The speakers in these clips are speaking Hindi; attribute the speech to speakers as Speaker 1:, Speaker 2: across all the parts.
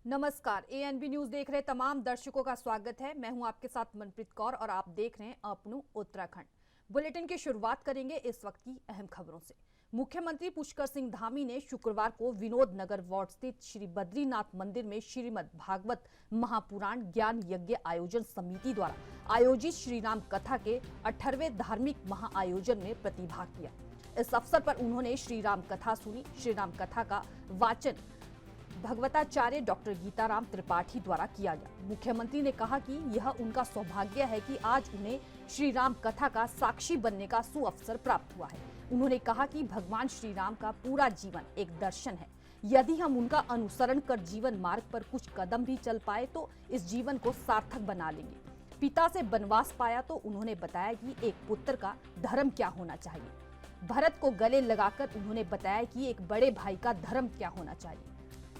Speaker 1: नमस्कार, एएनबी न्यूज देख रहे तमाम दर्शकों का स्वागत है। मैं हूं आपके साथ मनप्रीत कौर और आप देख रहे हैं अपनू उत्तराखंड। बुलेटिन की शुरुआत करेंगे इस वक्त की अहम खबरों से। मुख्यमंत्री पुष्कर सिंह धामी ने शुक्रवार को विनोद नगर वार्ड स्थित श्री बद्रीनाथ मंदिर में श्रीमद् भागवत महापुराण ज्ञान यज्ञ आयोजन समिति द्वारा आयोजित श्री राम कथा के 18वें धार्मिक महाआयोजन में प्रतिभाग किया। इस अवसर पर उन्होंने श्री राम कथा सुनी। श्री राम कथा का वाचन भगवताचार्य डॉक्टर गीताराम त्रिपाठी द्वारा किया गया। मुख्यमंत्री ने कहा कि यह उनका सौभाग्य है कि आज उन्हें श्री राम कथा का साक्षी बनने का सुअवसर प्राप्त हुआ है। उन्होंने कहा कि भगवान श्री राम का पूरा जीवन एक दर्शन है। यदि हम उनका अनुसरण कर जीवन मार्ग पर कुछ कदम भी चल पाए तो इस जीवन को सार्थक बना लेंगे। पिता से वनवास पाया तो उन्होंने बताया कि एक पुत्र का धर्म क्या होना चाहिए। भरत को गले लगाकर उन्होंने बताया कि एक बड़े भाई का धर्म क्या होना चाहिए।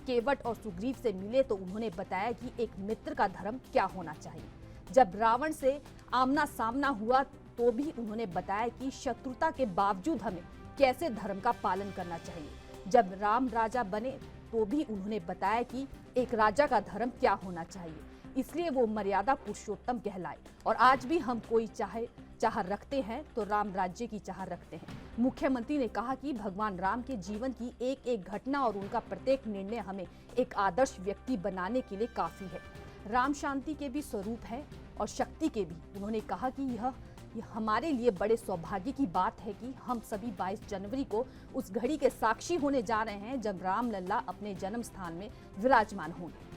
Speaker 1: केवट और सुग्रीव से मिले तो उन्होंने बताया कि एक मित्र का धर्म क्या होना चाहिए। जब रावण से आमना सामना हुआ तो भी उन्होंने बताया कि शत्रुता के बावजूद हमें कैसे धर्म का पालन करना चाहिए। जब राम राजा बने तो भी उन्होंने बताया कि एक राजा का धर्म क्या होना चाहिए, इसलिए वो मर्यादा पुरुषोत्तम कहलाए। और आज भी हम कोई चाह रखते हैं तो राम राज्य की चाह रखते हैं। मुख्यमंत्री ने कहा कि भगवान राम के जीवन की एक एक घटना और उनका प्रत्येक निर्णय हमें एक आदर्श व्यक्ति बनाने के लिए काफी है। राम शांति के भी स्वरूप है और शक्ति के भी। उन्होंने कहा कि यह हमारे लिए बड़े सौभाग्य की बात है कि हम सभी 22 जनवरी को उस घड़ी के साक्षी होने जा रहे हैं जब रामलला अपने जन्म स्थान में विराजमान होंगे।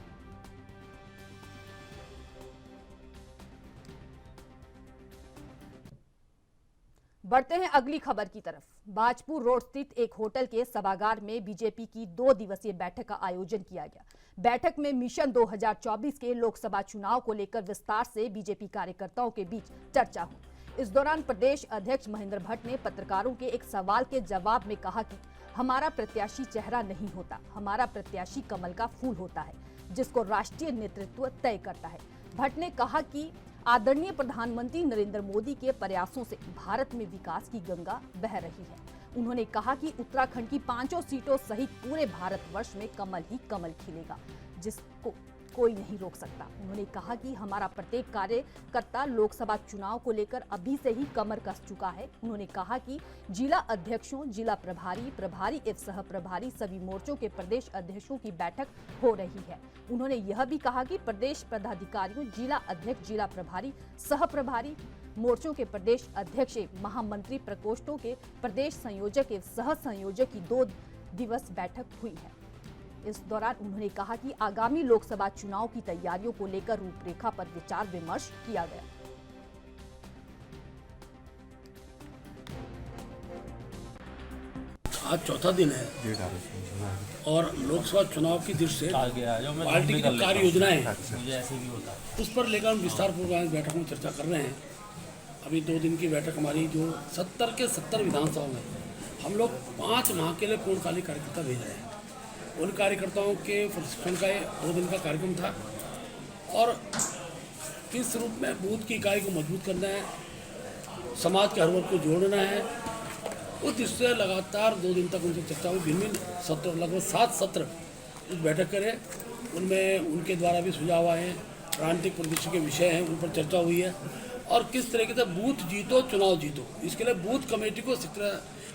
Speaker 1: बढ़ते हैं अगली खबर की तरफ। बाजपुर रोड स्थित एक होटल के सभागार में बीजेपी की 2 दिवसीय बैठक का आयोजन किया गया। बैठक में मिशन 2024 के लोकसभा चुनाव को लेकर विस्तार से बीजेपी कार्यकर्ताओं के बीच चर्चा हुई। इस दौरान प्रदेश अध्यक्ष महेंद्र भट्ट ने पत्रकारों के एक सवाल के जवाब में कहा कि हमारा प्रत्याशी चेहरा नहीं होता, हमारा प्रत्याशी कमल का फूल होता है, जिसको राष्ट्रीय नेतृत्व तय करता है। भट्ट ने कहा कि आदरणीय प्रधानमंत्री नरेंद्र मोदी के प्रयासों से भारत में विकास की गंगा बह रही है। उन्होंने कहा कि उत्तराखंड की 5 सीटों सहित पूरे भारतवर्ष में कमल ही कमल खिलेगा, जिसको कोई नहीं रोक सकता। उन्होंने कहा कि हमारा प्रत्येक कार्यकर्ता लोकसभा चुनाव को लेकर अभी से ही कमर कस चुका है। उन्होंने कहा कि जिला अध्यक्षों, जिला प्रभारी एवं सह प्रभारी सभी मोर्चों के प्रदेश अध्यक्षों की बैठक हो रही है। उन्होंने यह भी कहा कि प्रदेश पदाधिकारियों, जिला अध्यक्ष, जिला प्रभारी, सह प्रभारी मोर्चों के प्रदेश अध्यक्ष, महामंत्री प्रकोष्ठों के प्रदेश संयोजक एवं सह संयोजक की 2 दिवस बैठक हुई है। इस दौरान उन्होंने कहा कि आगामी लोकसभा चुनाव की तैयारियों को लेकर रूपरेखा पर विचार विमर्श किया गया।
Speaker 2: आज चौथा दिन है और लोकसभा चुनाव की दृष्टि से पार्टी की जो कार्य योजनाएं हैं उस पर लेकर हम विस्तार पूर्वक बैठक में चर्चा कर रहे हैं। अभी 2 दिन की बैठक हमारी जो 70 के 70 विधानसभाओं में हम लोग 5 माह के लिए पूर्णकालिक कार्यकर्ता भेज रहे हैं। उन कार्यकर्ताओं के प्रशिक्षण का 2 दिन का कार्यक्रम था और किस रूप में बूथ की इकाई को मजबूत करना है, समाज के हर वर्ग को जोड़ना है, उस दृष्टि से लगातार 2 दिन तक उनसे चर्चा हुई। भिन्न सत्र, लगभग 7 सत्र उस बैठक करें। उनमें उनके द्वारा भी सुझाव आए हैं, राजनीतिक परिदृश्य के विषय हैं, उन पर चर्चा हुई है और किस तरीके से बूथ जीतो चुनाव जीतो, इसके लिए बूथ कमेटी को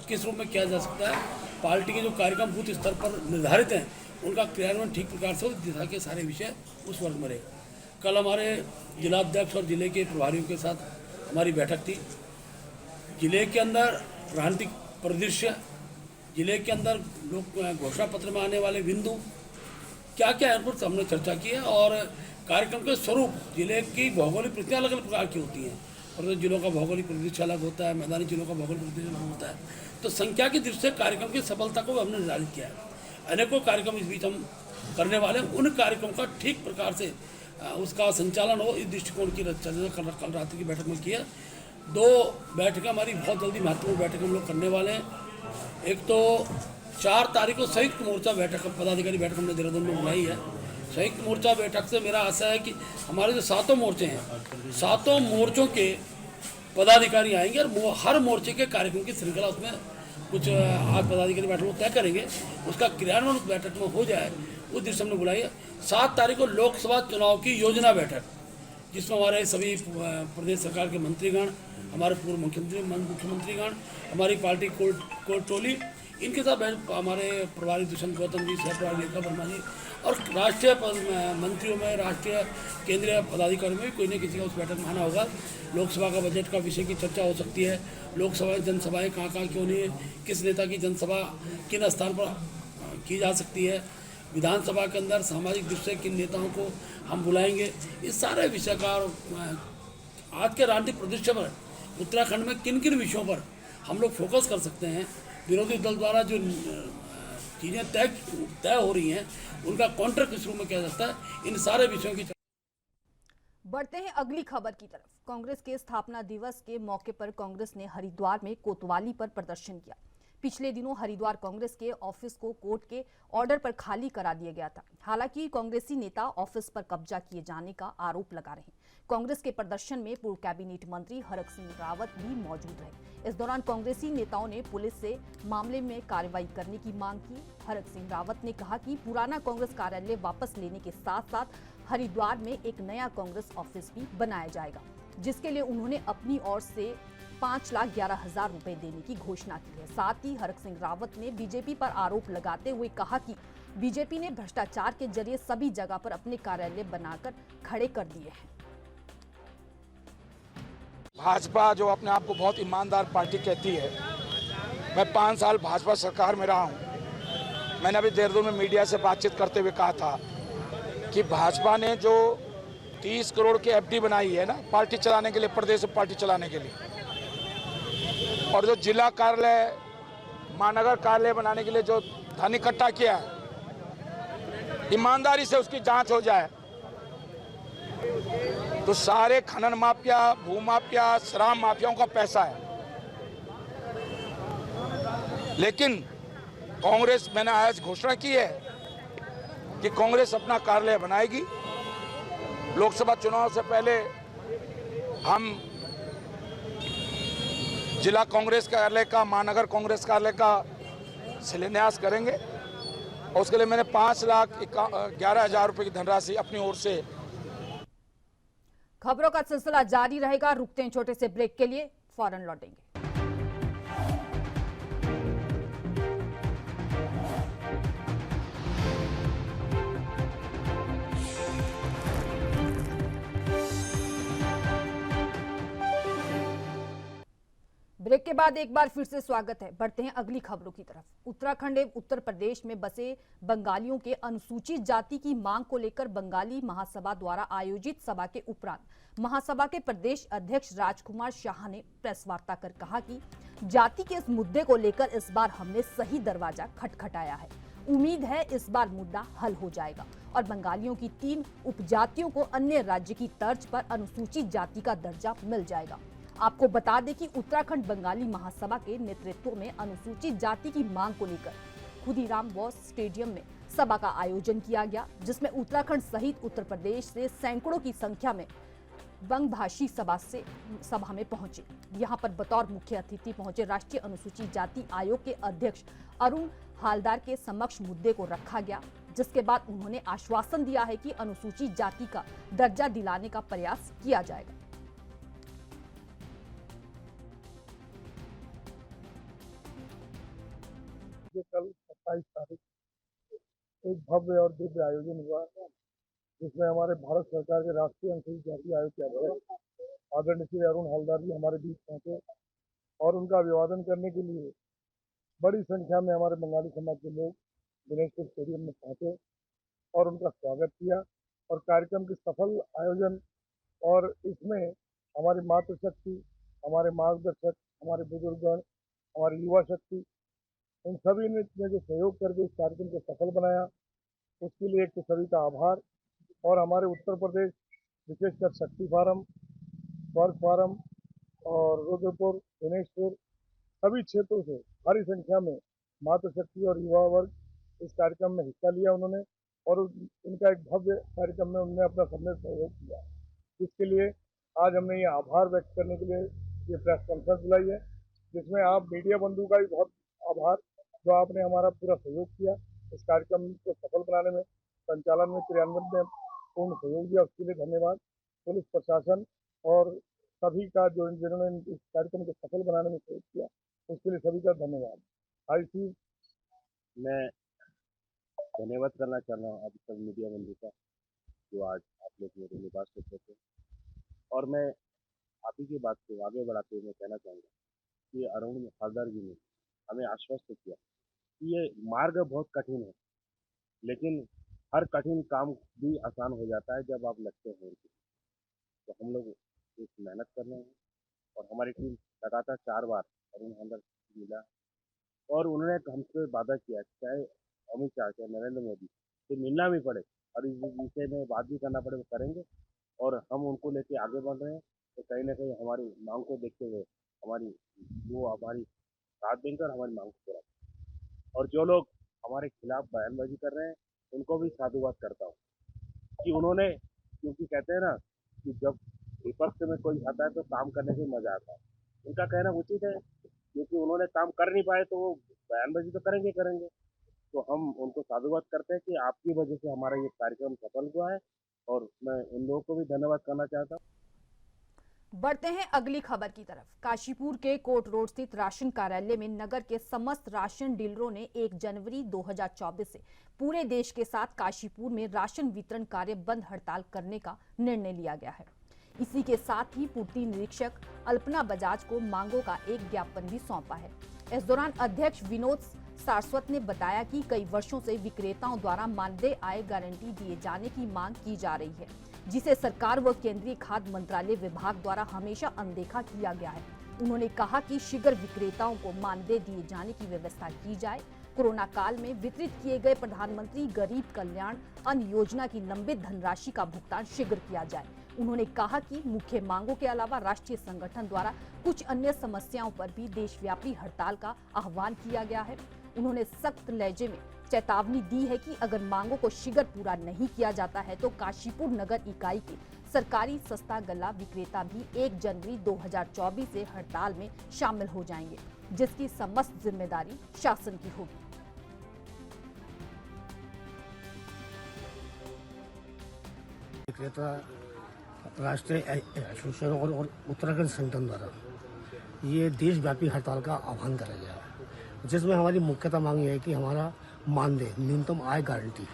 Speaker 2: किस रूप में किया जा सकता है। पार्टी के जो कार्यक्रम बूथ स्तर पर निर्धारित हैं उनका क्रियान्वयन ठीक प्रकार से उस दिशा के सारे विषय उस वर्ग में रहेगा। कल हमारे जिलाध्यक्ष और जिले के प्रभारियों के साथ हमारी बैठक थी। जिले के अंदर राजनीतिक परिदृश्य, जिले के अंदर लोग घोषणा पत्र में आने वाले बिंदु क्या क्या है उन पर हमने चर्चा की है और कार्यक्रम के स्वरूप, जिले की भौगोलिक परिस्थितियाँ अलग अलग प्रकार की होती हैं और जिलों का भौगोलिक परिदृश्य अलग होता है, मैदानी जिलों का भौगोलिक परिदृश्य अलग होता है, तो संख्या की दृष्टि से कार्यक्रम की सफलता को हमने निर्धारित किया है। अनेकों कार्यक्रम इस बीच हम करने वाले हैं। उन कार्यक्रम का ठीक प्रकार से उसका संचालन हो, इस दृष्टिकोण की चर्चा कल रात्रि की बैठक में किया। 2 बैठकें हमारी बहुत जल्दी महत्वपूर्ण बैठक हम लोग करने वाले हैं। एक तो 4 तारीख को संयुक्त मोर्चा बैठक, पदाधिकारी बैठक हमने देहरादून में बुलाई है। संयुक्त मोर्चा बैठक से मेरा आशा है कि हमारे जो 7 मोर्चे हैं, 7 मोर्चों के पदाधिकारी आएंगे और हर मोर्चे के कार्यक्रम की श्रृंखला उसमें कुछ आज पदाधिकारी बैठक में तय करेंगे, उसका क्रियान्वयन उस बैठक में हो जाए उस दृष्टि हमने बुलाई है। 7 तारीख को लोकसभा चुनाव की योजना बैठक, जिसमें हमारे सभी प्रदेश सरकार के मंत्रीगण, हमारे पूर्व मुख्यमंत्रीगण, हमारी पार्टी कोर टोली, इनके साथ हमारे प्रभारी दुष्यंत गौतम जी, सह प्रभारी रेखा वर्मा जी और राष्ट्रीय मंत्रियों में, राष्ट्रीय केंद्रीय पदाधिकारियों में कोई न किसी का उस बैठक में आना होगा। लोकसभा का बजट का विषय की चर्चा हो सकती है। लोकसभा जनसभाएं कहाँ कहाँ क्यों नहीं है, किस नेता की जनसभा किन स्थान पर की जा सकती है, विधानसभा के अंदर सामाजिक दृष्टि से किन नेताओं को हम बुलाएंगे, इस सारे विषय का आज के राजनीतिक परिदृश्य पर उत्तराखंड में किन किन विषयों पर हम लोग फोकस कर सकते हैं, विरोधी दल द्वारा जो चीज़ें तय हो रही हैं उनका काउंटर किस रूप में किया जाता है, इन सारे विषयों की।
Speaker 1: बढ़ते हैं अगली खबर की तरफ। कांग्रेस के स्थापना दिवस के मौके पर कांग्रेस ने हरिद्वार में कोतवाली पर प्रदर्शन किया। पिछले दिनों हरिद्वार कांग्रेस के ऑफिस को कोर्ट के ऑर्डर पर खाली करा दिया गया था। हालांकि कांग्रेसी नेता ऑफिस पर कब्जा किए जाने का आरोप लगा रहे हैं। कांग्रेस के प्रदर्शन में पूर्व कैबिनेट मंत्री हरक सिंह रावत भी मौजूद रहे। इस दौरान कांग्रेसी नेताओं ने पुलिस से मामले में कार्रवाई करने की मांग की। हरक सिंह रावत ने कहा कि पुराना कांग्रेस कार्यालय वापस लेने के साथ साथ हरिद्वार में एक नया कांग्रेस ऑफिस भी बनाया जाएगा, जिसके लिए उन्होंने अपनी ओर से 5,11,000 रुपए देने की घोषणा की है। साथ ही हरक सिंह रावत ने बीजेपी पर आरोप लगाते हुए कहा कि बीजेपी ने भ्रष्टाचार के जरिए सभी जगह पर अपने कार्यालय बनाकर खड़े कर दिए हैं।
Speaker 3: भाजपा जो अपने आप को बहुत ईमानदार पार्टी कहती है, मैं 5 साल भाजपा सरकार में रहा हूं। मैंने अभी देहरादून में मीडिया से बातचीत करते हुए कहा था कि भाजपा ने जो 30 करोड़ की एफडी बनाई है ना पार्टी चलाने के लिए, प्रदेश में पार्टी चलाने के लिए, और जो जिला कार्यालय, महानगर कार्यालय बनाने के लिए जो धन इकट्ठा किया है, ईमानदारी से उसकी जांच हो जाए तो सारे खनन माफिया, भू माफिया, शराब माफियाओं का पैसा है। लेकिन कांग्रेस, मैंने आज घोषणा की है कि कांग्रेस अपना कार्यालय बनाएगी। लोकसभा चुनाव से पहले हम जिला कांग्रेस कार्यालय का, महानगर कांग्रेस कार्यालय का शिलान्यास करेंगे और उसके लिए मैंने 5,11,000 रुपए की धनराशि अपनी ओर से।
Speaker 1: खबरों का सिलसिला जारी रहेगा। रुकते हैं छोटे से ब्रेक के लिए, फौरन लौटेंगे। ब्रेक के बाद एक बार फिर से स्वागत है। बढ़ते हैं अगली खबरों की तरफ। उत्तराखंड एवं उत्तर प्रदेश में बसे बंगालियों के अनुसूचित जाति की मांग को लेकर बंगाली महासभा द्वारा आयोजित सभा के उपरांत महासभा के प्रदेश अध्यक्ष राजकुमार शाह ने प्रेस वार्ता कर कहा कि जाति के इस मुद्दे को लेकर इस बार हमने सही दरवाजा खटखटाया है। उम्मीद है इस बार मुद्दा हल हो जाएगा और बंगालियों की 3 उपजातियों को अन्य राज्य की तर्ज पर अनुसूचित जाति का दर्जा मिल जाएगा। आपको बता दें कि उत्तराखंड बंगाली महासभा के नेतृत्व में अनुसूचित जाति की मांग को लेकर खुदीराम बोस स्टेडियम में सभा का आयोजन किया गया, जिसमें उत्तराखंड सहित उत्तर प्रदेश से सैकड़ों की संख्या में बंगभाषी सभा में पहुंचे। यहां पर बतौर मुख्य अतिथि पहुंचे राष्ट्रीय अनुसूचित जाति आयोग के अध्यक्ष अरुण हालदार के समक्ष मुद्दे को रखा गया, जिसके बाद उन्होंने आश्वासन दिया है कि अनुसूचित जाति का दर्जा दिलाने का प्रयास किया जाएगा।
Speaker 4: कल 27 तारीख एक भव्य और दिव्य आयोजन हुआ, जिसमें हमारे भारत सरकार के राष्ट्रीय अनुसूचित जाति आयोग के अध्यक्ष आदरणीय श्री अरुण हलदार जी हमारे बीच पहुंचे और उनका अभिवादन करने के लिए बड़ी संख्या में हमारे बंगाली समाज के लोग दिनेशपुर स्टेडियम में पहुंचे और उनका स्वागत किया। और कार्यक्रम की सफल आयोजन और इसमें हमारी मातृशक्ति, हमारे मार्गदर्शक, हमारे बुजुर्गगण, हमारी युवा शक्ति, इन सभी ने जो सहयोग करके इस कार्यक्रम को सफल बनाया, उसके लिए एक तो सभी का आभार। और हमारे उत्तर प्रदेश, विशेषकर शक्ति फार्म, स्वर्ग फार्म और रुद्रपुर, दिनेशपुर, सभी क्षेत्रों से भारी संख्या में मातृशक्ति और युवा वर्ग इस कार्यक्रम में हिस्सा लिया उन्होंने, और इनका एक भव्य कार्यक्रम में उन्होंने अपना सबने सहयोग किया। इसके लिए आज हमने ये आभार व्यक्त करने के लिए ये प्रेस कॉन्फ्रेंस बुलाई है, जिसमें आप मीडिया बंधु का भी बहुत आभार, जो आपने हमारा पूरा सहयोग किया इस कार्यक्रम को सफल बनाने में। संचालन में क्रियान्वयन में पूर्ण सहयोग दिया, उसके लिए धन्यवाद। पुलिस प्रशासन और सभी का जो जिन्होंने इस कार्यक्रम को सफल बनाने में सहयोग किया, उसके लिए सभी का धन्यवाद। आई सी
Speaker 5: मैं धन्यवाद करना चाह रहा हूँ आप सब मीडिया बंधु का, जो आज आप लोग मेरे निवास पे थे। और मैं आप ही की बात को आगे बढ़ाते हुए मैं कहना चाहूँगा कि अरुण हलदर जी ने हमें आश्वस्त किया कि ये मार्ग बहुत कठिन है, लेकिन हर कठिन काम भी आसान हो जाता है जब आप लगते हैं। तो हम लोग एक मेहनत कर रहे हैं और हमारी टीम लगातार 4 बार अरुण हलदर से मिला और उन्होंने हमसे वादा किया, चाहे अमित शाह चाहे नरेंद्र मोदी से मिलना भी पड़े और इस विषय में बात भी करना पड़े, वो करेंगे। और हम उनको लेके आगे बढ़ रहे हैं। तो कहीं ना कहीं हमारी मांग को देखते हुए हमारी साथ देंगे और हमारी मांग को पूरा करेंगे। और जो लोग हमारे खिलाफ बयानबाजी कर रहे हैं उनको भी साधुवाद करता हूँ कि उन्होंने, क्योंकि कहते हैं ना कि जब विपक्ष में कोई आता है तो काम करने से मजा आता है। उनका कहना उचित है, क्योंकि उन्होंने काम कर नहीं पाए तो वो बयानबाजी तो करेंगे। तो हम उनको साधुवाद करते हैं कि आपकी वजह से हमारा ये कार्यक्रम सफल हुआ है और मैं उन लोगों को भी धन्यवाद करना चाहता हूँ।
Speaker 1: बढ़ते हैं अगली खबर की तरफ। काशीपुर के कोर्ट रोड स्थित राशन कार्यालय में नगर के समस्त राशन डीलरों ने 1 जनवरी 2024 से पूरे देश के साथ काशीपुर में राशन वितरण कार्य बंद हड़ताल करने का निर्णय लिया गया है। इसी के साथ ही पूर्ति निरीक्षक अल्पना बजाज को मांगों का एक ज्ञापन भी सौंपा है। इस दौरान अध्यक्ष विनोद सारस्वत ने बताया कि कई वर्षों से विक्रेताओं द्वारा मानदेय आय गारंटी दिए जाने की मांग की जा रही है, जिसे सरकार व केंद्रीय खाद्य मंत्रालय विभाग द्वारा हमेशा अनदेखा किया गया है। उन्होंने कहा कि शीघ्र विक्रेताओं को मानदेय दिए जाने की व्यवस्था की जाए। कोरोना काल में वितरित किए गए प्रधानमंत्री गरीब कल्याण अन्न योजना की लंबित धनराशि का भुगतान शीघ्र किया जाए। उन्होंने कहा कि मुख्य मांगों के अलावा राष्ट्रीय संगठन द्वारा कुछ अन्य समस्याओं पर भी देशव्यापी हड़ताल का आह्वान किया गया है। उन्होंने सख्त लहजे में चेतावनी दी है कि अगर मांगों को शीघ्र पूरा नहीं किया जाता है तो काशीपुर नगर इकाई के सरकारी सस्ता गल्ला विक्रेता भी 1 जनवरी 2024 से हड़ताल में शामिल हो जाएंगे, जिसकी समस्त जिम्मेदारी शासन की होगी।
Speaker 6: विक्रेता राष्ट्रीय एसोसिएशन और उत्तराखंड संगठन द्वारा ये देशव्यापी हड़ताल का आह्वान करा गया है, जिसमें हमारी मुख्यतः मांग ये है कि हमारा मानदेय न्यूनतम आय गारंटी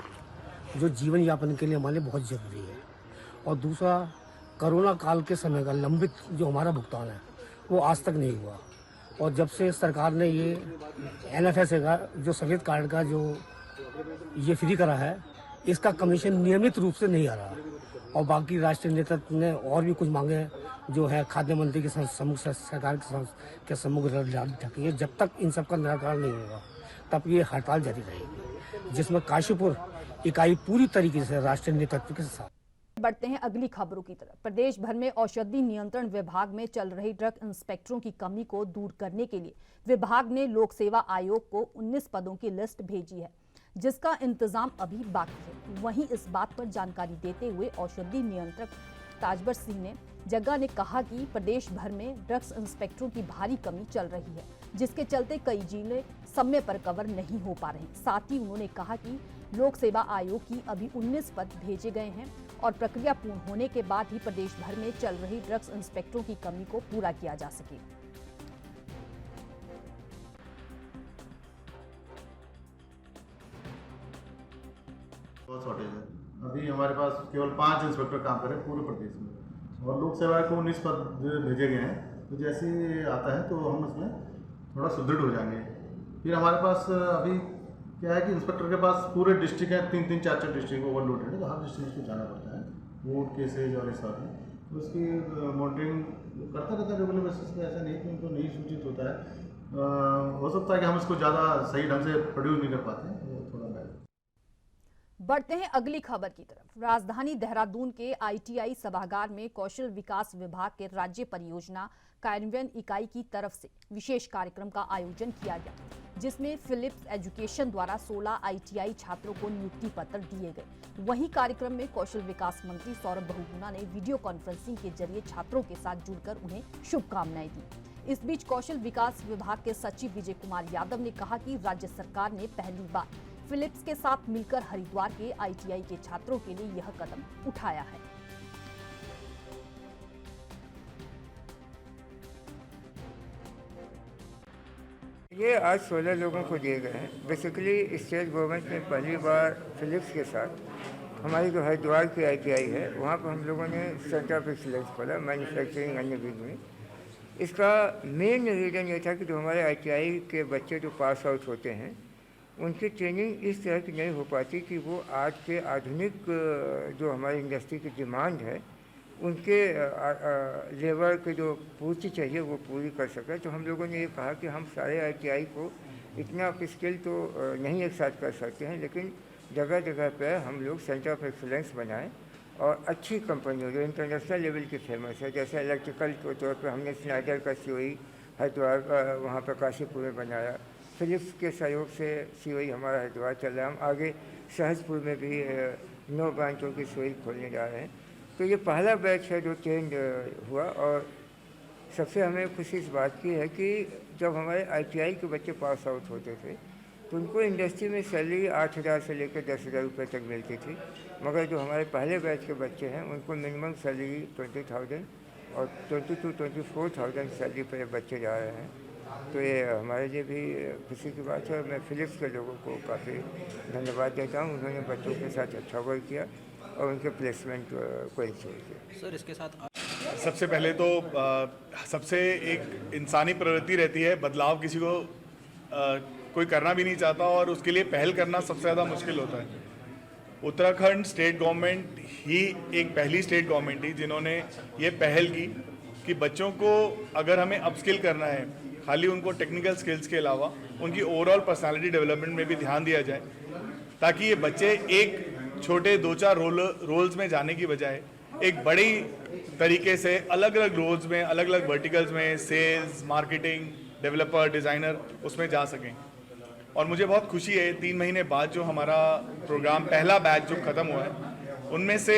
Speaker 6: जो जीवन यापन के लिए हमारे लिए बहुत जरूरी है, और दूसरा कोरोना काल के समय का लंबित जो हमारा भुगतान है वो आज तक नहीं हुआ। और जब से सरकार ने ये NFS का जो सफेद कार्ड का जो ये फ्री करा है, इसका कमीशन नियमित रूप से नहीं आ रहा। और बाकी राष्ट्रीय नेतृत्व ने और भी कुछ मांगे हैं जो है खाद्य मंत्री के सम्मुख सरकार के सम्मुख ढकी है। जब तक इन सब का निराकरण नहीं होगा तब ये हड़ताल जारी रहेगी, जिसमें काशीपुर इकाई पूरी तरीके से राष्ट्रीय नेतृत्व के साथ।
Speaker 1: बढ़ते हैं अगली खबरों की तरफ। प्रदेश भर में औषधि नियंत्रण विभाग में चल रही ड्रग इंस्पेक्टरों की कमी को दूर करने के लिए विभाग ने लोक सेवा आयोग को 19 पदों की लिस्ट भेजी है, जिसका इंतजाम अभी बाकी है। वहीं इस बात पर जानकारी देते हुए औषधि नियंत्रक ताजवर सिंह ने जग्गा ने कहा कि प्रदेश भर में ड्रग्स इंस्पेक्टरों की भारी कमी चल रही है, जिसके चलते कई जिले समय पर कवर नहीं हो पा रहे। साथ ही उन्होंने कहा कि लोक सेवा आयोग की अभी 19 पद भेजे गए हैं और प्रक्रिया पूर्ण होने के बाद ही प्रदेश भर में चल रही ड्रग्स इंस्पेक्टरों की कमी को पूरा किया जा सके।
Speaker 7: बहुत शॉर्टेज है। अभी हमारे पास केवल 5 इंस्पेक्टर काम कर रहे हैं पूरे प्रदेश में, और लोक सेवा को 19 पद भेजे गए हैं। तो जैसे ही आता है तो हम उसमें थोड़ा सुदृढ़ हो जाएंगे। फिर हमारे पास अभी क्या है कि इंस्पेक्टर के पास पूरे डिस्ट्रिक्ट है, 3-3, 4-4 डिस्ट्रिक्ट ओवरलोडेड है, तो हर डिस्ट्रिक्ट को जाना पड़ता है, वोट केसेज और इस सब में। तो उसकी मॉनिटरिंग करता रहता है रेगुलर बेसिस पे। ऐसा नहीं कि उनको नहीं सूचित होता है। हो सकता है कि हम इसको ज़्यादा सही ढंग से प्रोड्यूस नहीं कर पाते हैं, थोड़ा
Speaker 1: बढ़ते हैं अगली खबर की तरफ। राजधानी देहरादून के ITI सभागार में कौशल विकास विभाग के राज्य परियोजना कार्यान्वयन इकाई की तरफ से विशेष कार्यक्रम का आयोजन किया गया, जिसमें फिलिप्स एजुकेशन द्वारा 16 ITI छात्रों को नियुक्ति पत्र दिए गए। वहीं कार्यक्रम में कौशल विकास मंत्री सौरभ बहुगुणा ने वीडियो कॉन्फ्रेंसिंग के जरिए छात्रों के साथ जुड़कर उन्हें शुभकामनाएं दी। इस बीच कौशल विकास विभाग के सचिव विजय कुमार यादव ने कहा कि राज्य सरकार ने पहली बार फिलिप्स के साथ मिलकर हरिद्वार के ITI के छात्रों के लिए यह कदम उठाया है।
Speaker 8: ये आज 16 लोगों को दिए गए हैं। बेसिकली स्टेट गवर्नमेंट ने पहली बार फिलिप्स के साथ हमारी जो हरिद्वार की ITI है वहाँ पर हम लोगों ने सेंटर ऑफ एक्सीलेंस खोला, मैन्युफैक्चरिंग अन्य विंग में। इसका मेन रीज़न ये था कि जो हमारे ITI के बच्चे जो पास आउट होते हैं उनकी ट्रेनिंग इस तरह की नहीं हो पाती कि वो आज के आधुनिक जो हमारी इंडस्ट्री की डिमांड है उनके लेबर के जो पूर्ति चाहिए वो पूरी कर सके। तो हम लोगों ने ये कहा कि हम सारे ITI को इतना स्किल तो नहीं एक साथ कर सकते हैं, लेकिन जगह जगह पर हम लोग सेंटर ऑफ एक्सीलेंस बनाएं और अच्छी कंपनियों जो इंटरनेशनल लेवल की फेमस है, जैसे इलेक्ट्रिकल के तौर पर हमने स्नाइडर का COE हरिद्वार वहाँ पर काशीपुर में बनाया। फिलिप्स के सहयोग से COE हमारा हरिद्वार चल रहा है। हम आगे सहजपुर में भी 9 ब्रांचों की COE खोलने जा रहे हैं। तो ये पहला बैच है जो ट्रेंड हुआ। और सबसे हमें खुशी इस बात की है कि जब हमारे ITI के बच्चे पास आउट होते थे तो उनको इंडस्ट्री में सैलरी 8,000 से लेकर 10,000 रुपये तक मिलती थी, मगर जो हमारे पहले बैच के बच्चे हैं उनको मिनिमम सैलरी 20,000 और 22,000-24,000 सैलरी पर बच्चे जा रहे हैं। तो ये हमारे लिए भी खुशी की बात है। मैं फिलिप्स के लोगों को काफ़ी धन्यवाद देता हूँ, उन्होंने बच्चों के साथ अच्छा वर्क किया और उनके प्लेसमेंट को इंश्योर किया।
Speaker 9: सर इसके साथ
Speaker 10: सबसे पहले तो सबसे एक इंसानी प्रवृत्ति रहती है, बदलाव किसी को कोई करना भी नहीं चाहता और उसके लिए पहल करना सबसे ज़्यादा मुश्किल होता है। उत्तराखंड स्टेट गवर्नमेंट ही एक पहली स्टेट गवर्नमेंट थी जिन्होंने ये पहल की कि बच्चों को अगर हमें अपस्किल करना है, खाली उनको टेक्निकल स्किल्स के अलावा उनकी ओवरऑल पर्सनालिटी डेवलपमेंट में भी ध्यान दिया जाए, ताकि ये बच्चे एक छोटे 2-4 रोल्स में जाने की बजाय एक बड़ी तरीके से अलग अलग रोल्स में, अलग अलग वर्टिकल्स में, सेल्स, मार्केटिंग, डेवलपर, डिज़ाइनर, उसमें जा सकें। और मुझे बहुत खुशी है 3 महीने बाद जो हमारा प्रोग्राम पहला बैच जो ख़त्म हुआ है उनमें से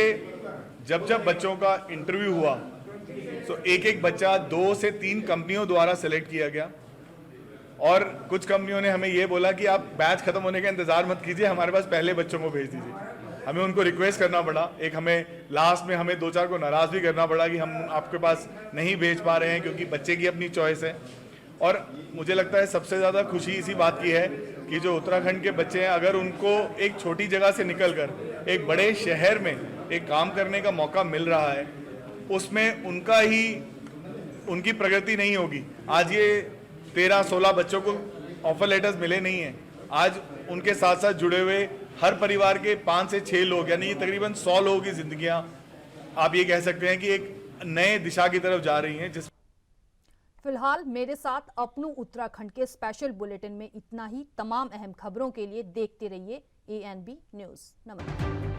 Speaker 10: जब बच्चों का इंटरव्यू हुआ तो एक बच्चा 2 से 3 कंपनियों द्वारा सेलेक्ट किया गया। और कुछ कंपनियों ने हमें ये बोला कि आप बैच ख़त्म होने का इंतज़ार मत कीजिए, हमारे पास पहले बच्चों को भेज दीजिए। हमें उनको रिक्वेस्ट करना पड़ा, एक हमें लास्ट में हमें 2-4 को नाराज़ भी करना पड़ा कि हम आपके पास नहीं भेज पा रहे हैं क्योंकि बच्चे की अपनी चॉइस है। और मुझे लगता है सबसे ज़्यादा खुशी इसी बात की है कि जो उत्तराखंड के बच्चे हैं, अगर उनको एक छोटी जगह से निकलकर एक बड़े शहर में एक काम करने का मौका मिल रहा है, उसमें उनकी प्रगति नहीं होगी। आज ये 13-16 बच्चों को ऑफर लेटर्स मिले नहीं हैं, आज उनके साथ साथ जुड़े हुए हर परिवार के 5 से 6 लोग, यानी तकरीबन 100 लोगों की जिंदगियां आप ये कह सकते हैं कि एक नए दिशा की तरफ जा रही हैं। जिस
Speaker 1: फिलहाल मेरे साथ अपनू उत्तराखंड के स्पेशल बुलेटिन में इतना ही। तमाम अहम खबरों के लिए देखते रहिए ANB न्यूज़। नमस्कार।